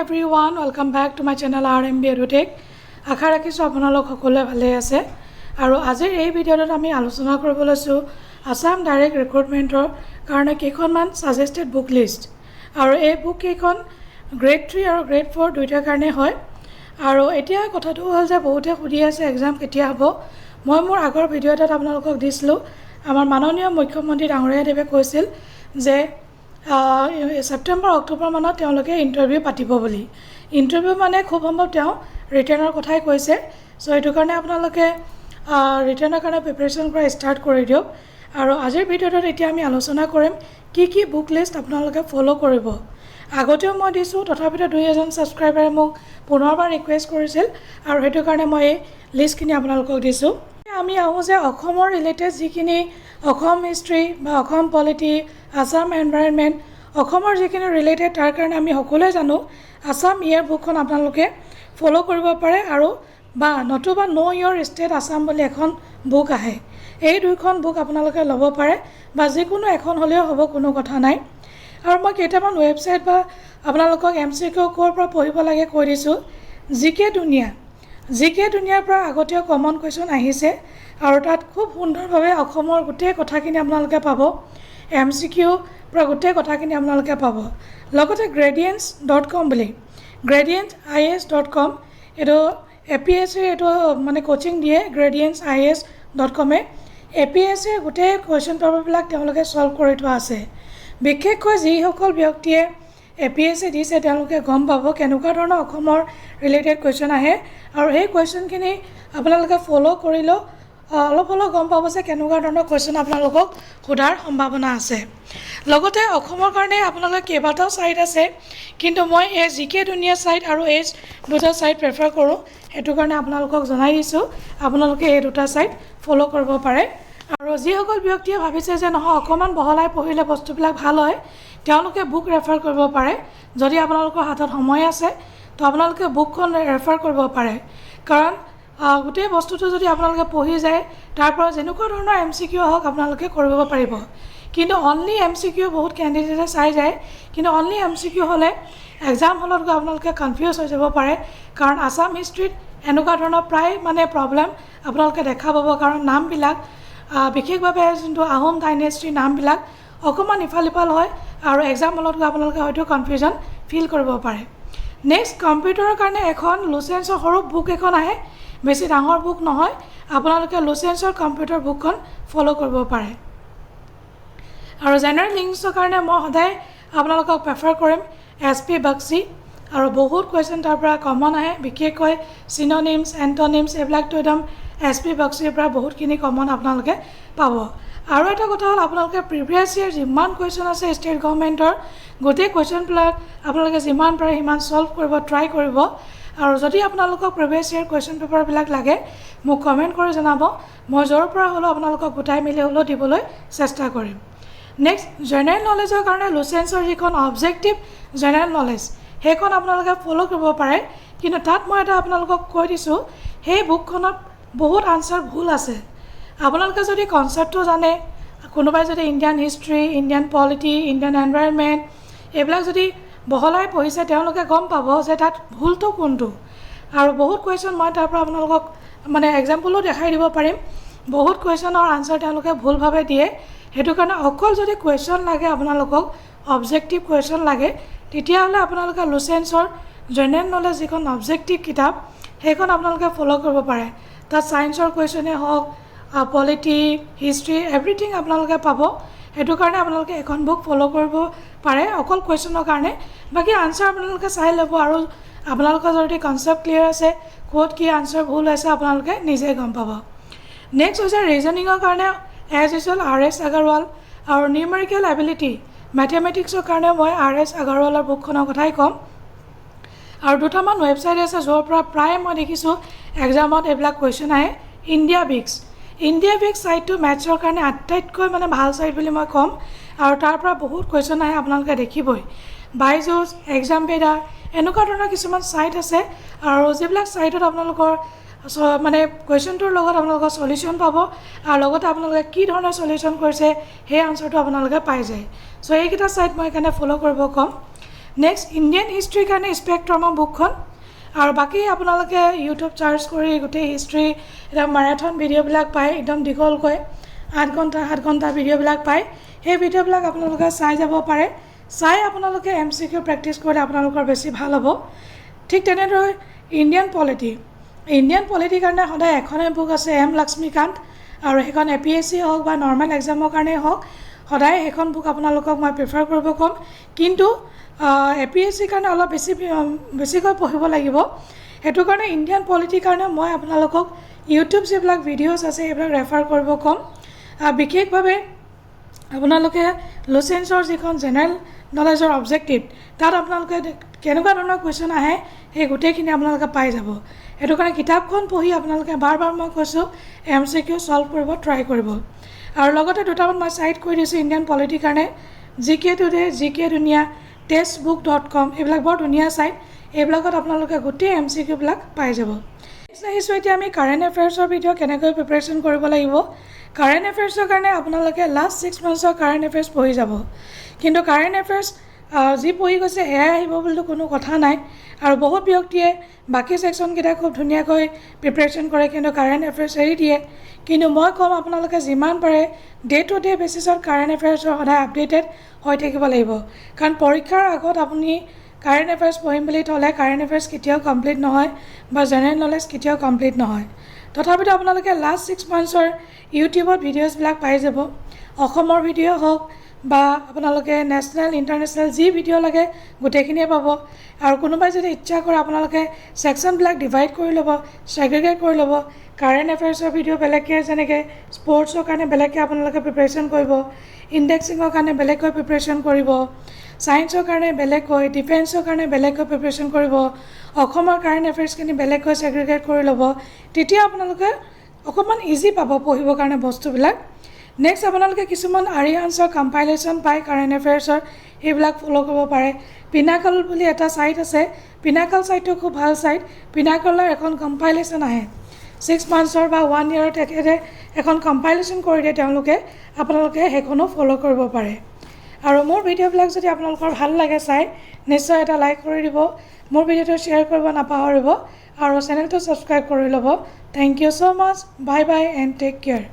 everyone, welcome back to my channel RMB EduTech. আশা ৰাখিছো আপোনালোক সকলোৱে ভালে আছে আৰু আজিৰ এই ভিডিঅ'ত আমি আলোচনা কৰিব লৈছো আসাম ডাইৰেক্ট ৰিক্ৰুটমেন্টৰ কাৰণে কেইখনমান সাজেষ্টেড বুক লিষ্ট আৰু এই বুক কেইখন গ্ৰেড 3 আৰু গ্ৰেড 4 দুইটাৰ কাৰণে হয় আৰু এতিয়া কথাটো হ'ল যে বহুতে সুধি আছে এক্সাম কেতিয়া হ'ব মই মোৰ আগৰ ভিডিঅ'ত আপোনালোকক দিছিলো আমাৰ মাননীয় মুখ্যমন্ত্ৰী ডাঙৰীয়া দেৱে কৈছিল যে সেপ্টেম্বৰ অক্টোবৰ মানত তেওঁলোকে ইন্টাৰভিউ পাতিব বুলি ইন্টাৰভিউ মানে খুব সম্ভৱ তেওঁ ৰিটাৰ্ণৰ কথাই কৈছে সো এটো কাৰণে আপোনালোকে ৰিটাৰ্ণৰ কাৰণে প্ৰিপাৰেচন কৰা ষ্টাৰ্ট কৰি দিওক আৰু আজিৰ ভিডিঅ'ত এতিয়া আমি আলোচনা কৰিম কি বুক লিষ্ট আপোনালোকে ফলো কৰিব আগতেও মই দিছো তথাপিতো 2000 সাবস্ক্ৰাইবাৰে মোক পুনৰবাৰ ৰিকুৱেষ্ট কৰিছিল আৰু হেতু কাৰণে মই এই লিষ্টখিনি আপোনালোকক দিছো আমি আহো যে অসমৰ ৰিলেটেড যিখিনি অসম হিষ্ট্ৰী বা অসম পলিটি আসাম এনভাইৰনমেন্ট অসমৰ যিখিনি ৰিলেটেড তাৰ কাৰণে আমি সকলোৱে জানো আসাম ইয়াৰ বুকখন আপোনালোকে ফলো কৰিব পাৰে আৰু বা নতুবা নো ইয়ৰ ষ্টেট আসাম বুলি এখন বুক আহে এই দুইখন বুক আপোনালোকে ল'ব পাৰে বা যিকোনো এখন হলেও হ'ব কোনো কথা নাই আৰু মই কেইটামান ৱেবছাইট বা আপোনালোকক এমচিকিউ কোৰ পৰা পঢ়িব লাগে কৈ দিছো জিকে দুনিয়াৰ পৰা আগতেও কমন কুৱেশ্যন আহিছে আৰু তাত খুব সুন্দৰভাৱে অসমৰ গোটেই কথাখিনি আপোনালোকে পাব এমচিকিউ পৰা গোটেই কথাখিনি আপোনালোকে পাব লগতে gradients.com বুলি gradientis.com এটো APSC এটো মানে কোচিং দিয়ে gradientis.com এ APSC গোটেই কোৱেশ্যন পেপাৰবিলাক তেওঁলোকে সলভ কৰি থোৱা আছে বিশেষকৈ যিসকল ব্যক্তিয়ে APSC দিছে তেওঁলোকে গম পাব কেনেকুৱা ধৰণৰ অসমৰ ৰিলেটেড কোৱেশ্যন আহে আৰু এই কোৱেশ্যনখিনি আপোনালোকে ফলো কৰিলো অলপ গম পাব যে কেনেকুৱা ধৰণৰ কোৱেশ্যন আপোনালোকক সোধাৰ সম্ভাৱনা আছে লগতে অসমৰ কাৰণে আপোনালোকে কেইবাটাও সাইট আছে কিন্তু মই এই জিকে দুনিয়া সাইট আৰু এই দুটা সাইট প্ৰেফাৰ কৰো এটো কাৰণে আপোনালোকক জনাই দিছো আপোনালোকে এই দুটা সাইট ফলো কৰিব পাৰে আৰু যিসকল ব্যক্তিয়ে ভাবিছে যে নহয় অকমান বহলাই পঢ়িলে বস্তুবিলাক ভাল হয় তেওঁলোকে বুক ৰেফাৰ কৰিব পাৰে যদি আপোনালোকৰ হাতত সময় আছে তো আপোনালোকে বুকখন ৰেফাৰ কৰিব পাৰে কাৰণ গোটেই বস্তুটো যদি আপোনালোকে পঢ়ি যায় তাৰ পৰা যেনেকুৱা ধৰণৰ এমচিকিউ হওক আপোনালোকে কৰিব পাৰিব কিন্তু অনলি এমচিকিউ বহুত ক্যান্ডিডেটে চাই যায় কিন্তু অনলি এমচিকিউ হলে এক্সাম হলত গৈ আপোনালোকে কনফিউজ হৈ যাব পাৰে কাৰণ আসাম হিষ্ট্ৰীত এনেকুৱা ধৰণৰ প্ৰায় মানে প্ৰবলেম আপোনালোকে দেখা পাব কাৰণ নামবিলাক বিশেষভাৱে যোনটো আহোম ডাইনেষ্টিৰ নামবিলাক অকমান ইফাল হয় আৰু এক্সাম হলত গৈ আপোনালোকে হয়তো কনফিউজন ফিল কৰিব পাৰে নেক্সট কম্পিউটাৰৰ কাৰণে এখন লুচেন্সৰ সৰু বুক এখন আহে বেছি ডাঙৰ বুক নহয় আপোনালোকে লুচেন্সৰ কম্পিউটাৰ বুকখন ফলো কৰিব পাৰে আৰু জেনাৰেল লিংকছৰ কাৰণে মই সদায় আপোনালোকক প্ৰেফাৰ কৰিম এছপি বাক্সি আৰু বহুত কোৱেশ্যন তাৰ পৰা কমন আহে বিশেষকৈ সিনোনিমছ এন্টোনিমছ এবিলাকটো একদম এছপি বাক্সিৰ পৰা বহুতখিনি কমন আপোনালোকে পাব আৰু এটা কথা হ'ল আপোনালোকে প্ৰিভিয়াছ ইয়াৰ যিমান কোৱেশ্যন আছে ষ্টেট গভৰ্ণমেণ্টৰ গোটেই কোৱেশ্যনবিলাক আপোনালোকে যিমান পাৰে সিমান সলভ কৰিব ট্ৰাই কৰিব আৰু যদি আপোনালোকক প্ৰিভিয়াছ ইয়াৰ কোৱেশ্যন পেপাৰবিলাক লাগে মোক কমেন্ট কৰি জনাব মই জৰ পৰা হলো আপোনালোকক গোটাই মিলি হলো দিবলৈ চেষ্টা কৰিম নেক্সট জেনাৰেল নলেজৰ কাৰণে লুচেন্সৰ যিখন অবজেক্টিভ জেনাৰেল নলেজ হেখন আপোনালোকে ফলো কৰিব পাৰে কিন্তু তাত মই এটা আপোনালোকক কৈ দিছো সেই বুকখনত বহুত আনসাৰ ভুল আছে আপোনালোকে যদি কনসেপ্টটো জানে কোনোবাই যদি Indian history Indian polity Indian environment এইবিলাক যদি বহলাই পঢ়িছে তেওঁলোকে গম পাব যে তাত ভুলটো কোনটো আৰু বহুত কোৱেশ্যন মই তাৰ পৰা আপোনালোকক মানে এক্সাম্পলও দেখাই দিব পাৰিম বহুত কোৱেশ্যনৰ আনসাৰ তেওঁলোকে ভুলভাৱে দিয়ে হেতু কাৰণে অকল যদি কোৱেশ্যন লাগে আপোনালোকক অবজেক্টিভ কোৱেশ্যন লাগে তেতিয়া হলে আপোনালোকে লুচেন্সৰ জেনাৰেল নলেজ যিখন অবজেক্টিভ কিতাপ হেখন আপোনালোকে ফলো কৰিব পাৰে তাত সায়েন্সৰ কোৱেশ্যনে হওক পলিটি হিষ্ট্ৰী এভৰিথিং আপোনালোকে পাব হেতু কাৰণে আপোনালোকে এখন বুক ফলো কৰিব পাৰে অকল কোৱেশ্যনৰ কাৰণে বাকি আনসাৰ আপোনালোকে চাই ল'ব আৰু আপোনালোকৰ যদি কনসেপ্ট ক্লিয়াৰ আছে কোড কি আনসাৰ ভুল আছে আপোনালোকে নিজে গম পাব নেক্সট হৈছে ৰিজনিংৰ কাৰণে এজ ইউজুৱেল RS আগাৰৱাল আৰু নিউমেৰিকেল এবিলিটি ম্যাথমেটিক্সৰ কাৰণে মই RS আগাৰৱালৰ বুকখনৰ কথাই কম আৰু দুটামান ৱেবছাইট আছে যৰ পৰা প্ৰায় মই দেখিছো এক্সামত এইবিলাক কোৱেশ্যন আহে ইণ্ডিয়া বিক্স সাইটটো ম্যাথছৰ কাৰণে আটাইতকৈ মানে ভাল সাইট বুলি মই কম আৰু তাৰ পৰা বহুত কোৱেশ্যন আহে আপোনালোকে দেখিবই বাইজুছ এক্সামপেডা এনেকুৱা ধৰণৰ কিছুমান সাইট আছে আৰু যিবিলাক সাইটত আপোনালোকৰ মানে কোৱেশ্যনটোৰ লগত আপোনালোকৰ সলিউশন পাব আৰু লগতে আপোনালোকে কি ধৰণৰ সলিউশন কৰিছে সেই আনসাৰটো আপোনালোকে পাই যায় সো এইকেইটা সাইট মই এখানে ফলো কৰিব কম নেক্সট ইণ্ডিয়ান হিষ্ট্ৰীৰ কাৰণে স্পেক্ট্ৰামৰ বুকখন আৰু বাকী আপোনালোকে ইউটিউব চাৰ্চ কৰি গোটেই হিষ্ট্ৰী একদম মাৰাথন ভিডিঅ'বিলাক পায় একদম দীঘলকৈ 8 ঘণ্টা ভিডিঅ'বিলাক পায় সেই ভিডিঅ'বিলাক আপোনালোকে চাই যাব পাৰে চাই আপোনালোকে MCQ প্ৰেক্টিছ কৰিলে আপোনালোকৰ বেছি ভাল হ'ব ঠিক তেনেদৰে ইণ্ডিয়ান পলিটিৰ কাৰণে সদায় এখনে বুক আছে M লক্ষ্মীকান্ত আৰু সেইখন APSC হওক বা নৰ্মেল এক্সামৰ কাৰণে হওক সদায় সেইখন বুক আপোনালোকক মই প্ৰিফাৰ কৰিব ক'ম কিন্তু APSC কাৰণে অলপ বেছিকৈ পঢ়িব লাগিব সেইটো কাৰণে ইণ্ডিয়ান পলিটিৰ কাৰণে মই আপোনালোকক ইউটিউব যিবিলাক ভিডিঅ'ছ আছে সেইবিলাক ৰেফাৰ কৰিব ক'ম বিশেষভাৱে আপোনালোকে লুচেন্সৰ যিখন জেনেৰেল নলেজৰ অবজেক্টিভ তাত আপোনালোকে কেনেকুৱা ধৰণৰ কুৱেশ্যন আহে সেই গোটেইখিনি আপোনালোকে পাই যাব সেইটো কাৰণে কিতাপখন পঢ়ি আপোনালোকে বাৰ মই কৈছোঁ MCQ সলভ কৰিব ট্ৰাই কৰিব আৰু লগতে দুটামান মই চাইট কৰি দিছোঁ ইণ্ডিয়ান পলিটিৰ কাৰণে GK টুডে GK দুনিয়া textbook.com এইবিলাক বৰ ধুনীয়া চাইট এইবিলাকত আপোনালোকে গোটেই MCQ বিলাক পাই যাব নেক্সট আহিছোঁ এতিয়া আমি কাৰেণ্ট এফেয়াৰ্ছৰ ভিডিঅ' কেনেকৈ প্ৰিপাৰেশ্যন কৰিব লাগিব কাৰেণ্ট এফেয়াৰ্ছৰ কাৰণে আপোনালোকে লাষ্ট 6 মান্থছৰ কাৰেণ্ট এফেয়াৰ্ছ পঢ়ি যাব কিন্তু কাৰেণ্ট এফেয়াৰ্ছ যি পঢ়ি গৈছে সেয়াই আহিব বুলিতো কোনো কথা নাই আৰু বহুত ব্যক্তিয়ে বাকী ছেকশ্যনকেইটা খুব ধুনীয়াকৈ প্ৰিপাৰেশ্যন কৰে কিন্তু কাৰেণ্ট এফেয়াৰ্ছ এৰি দিয়ে কিন্তু মই ক'ম আপোনালোকে যিমান পাৰে ডে টু ডে বেচিছত কাৰেণ্ট এফেয়াৰ্ছৰ সদায় আপডেটেড হৈ থাকিব লাগিব কাৰণ পৰীক্ষাৰ আগত আপুনি কাৰেণ্ট এফেয়াৰ্ছ পঢ়িম বুলি থ'লে কাৰেণ্ট এফেয়াৰ্ছ কেতিয়াও কমপ্লিট নহয় বা জেনেৰেল নলেজ কেতিয়াও কমপ্লিট নহয় তথাপিতো আপোনালোকে লাষ্ট 6 মান্থছৰ ইউটিউবত ভিডিঅ'ছবিলাক পাই যাব অসমৰ ভিডিঅ' হওক বা আপোনালোকে নেশ্যনেল ইণ্টাৰনেশ্যনেল যি ভিডিঅ' লাগে গোটেইখিনিয়ে পাব আৰু কোনোবাই যদি ইচ্ছা কৰে আপোনালোকে ছেকশ্যনবিলাক ডিভাইড কৰি ল'ব ছেগ্ৰিগেট কৰি ল'ব কাৰেণ্ট এফেয়াৰ্ছৰ ভিডিঅ' বেলেগকৈ যেনেকৈ স্পৰ্টছৰ কাৰণে বেলেগকৈ আপোনালোকে প্ৰিপাৰেশ্যন কৰিব ইণ্ডেক্সিঙৰ কাৰণে বেলেগকৈ প্ৰিপাৰেশ্যন কৰিব ছায়েন্সৰ কাৰণে বেলেগকৈ ডিফেন্সৰ কাৰণে বেলেগকৈ প্ৰিপাৰেশ্যন কৰিব অসমৰ কাৰেণ্ট এফেয়াৰ্ছখিনি বেলেগকৈ ছেগ্ৰিগেট কৰি ল'ব তেতিয়া আপোনালোকে অকণমান ইজি পাব পঢ়িবৰ কাৰণে বস্তুবিলাক নেক্সট আপোনালোকে কিছুমান আৰিহান্সৰ কম্পাইলেশ্যন পায় কাৰেণ্ট এফেয়াৰ্ছৰ সেইবিলাক ফ'ল' কৰিব পাৰে পিনাকল বুলি এটা ছাইট আছে পিনাকল ছাইটটো খুব ভাল ছাইট পিনাকলৰ এখন কম্পাইলেশ্যন আহে 6 মান্থছৰ বা 1 ইয়েৰত তেখেতে এখন কম্পাইলেশ্যন কৰি দিয়ে তেওঁলোকে আপোনালোকে সেইখনো ফ'ল' কৰিব পাৰে আৰু মোৰ ভিডিঅ'বিলাক যদি আপোনালোকৰ ভাল লাগে চাই নিশ্চয় এটা লাইক কৰি দিব মোৰ ভিডিঅ'টো শ্বেয়াৰ কৰিব নাপাহৰিব আৰু চেনেলটো ছাবস্ক্ৰাইব কৰি ল'ব thank you so' much bye bye and take care